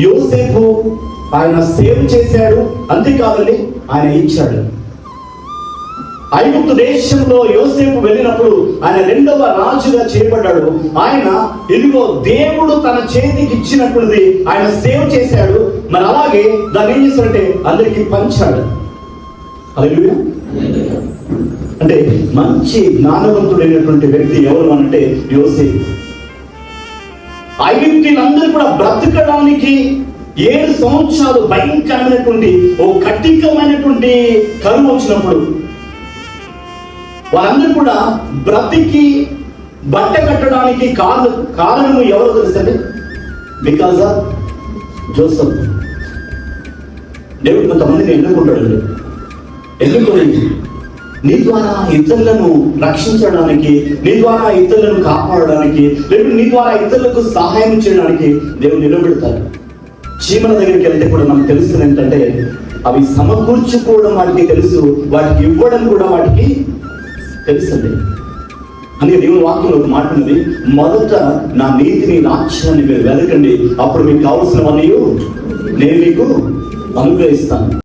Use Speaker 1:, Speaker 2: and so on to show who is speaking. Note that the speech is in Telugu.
Speaker 1: యోసేపు ఆయన సేవ్ చేశాడు, అంతేకాదండి ఆయన ఇచ్చాడు. ఐగుప్తు దేశంలో యోసేపు వెళ్ళినప్పుడు ఆయన 2వ రాజుగా చేయబడ్డాడు. ఆయన ఇదిగో దేవుడు తన చేతికి ఇచ్చినటువంటిది ఆయన సేవ్ చేశాడు. మరి అలాగే దాన్ని ఏం చేశాడంటే అందరికీ పంచాడు. హల్లెలూయా. అంటే మంచి జ్ఞానవంతుడైనటువంటి వ్యక్తి ఎవరు అంటే యోసేపు. ఐగుప్తీయులందరూ కూడా బ్రతకడానికి 7 సంవత్సరాలు భయంకరమైనటువంటి ఓ కఠినమైనటువంటి కరువు వచ్చినప్పుడు వాళ్ళందరూ కూడా బ్రతికి బట్ట కట్టడానికి కారణము ఎవరో తెలుసండి? Because of Joseph. దేవుడు కొంతమందిని ఎన్నుకుంటాడండి. ఎన్నుకొని నీ ద్వారా ఇతరులను రక్షించడానికి, నీ ద్వారా ఇతరులను కాపాడడానికి, లేదా నీ ద్వారా ఇతరులకు సహాయం చేయడానికి దేవుడు నిలబెడతారు. చీమల దగ్గరికి వెళ్తే కూడా మనకు తెలుస్తుంది ఏంటంటే అవి సమకూర్చుకోవడం వాటికి తెలుసు, వాటికి ఇవ్వడం కూడా వాటికి తెలుసండి. అందుకే దేవుని వాక్యంలో ఒక మాట ఉన్నది, మొదట నా నీతిని రాజ్యాన్ని మీరు వెతకండి, అప్పుడు మీకు కావలసినవన్నీ నేను మీకు అనుగ్రహిస్తాను.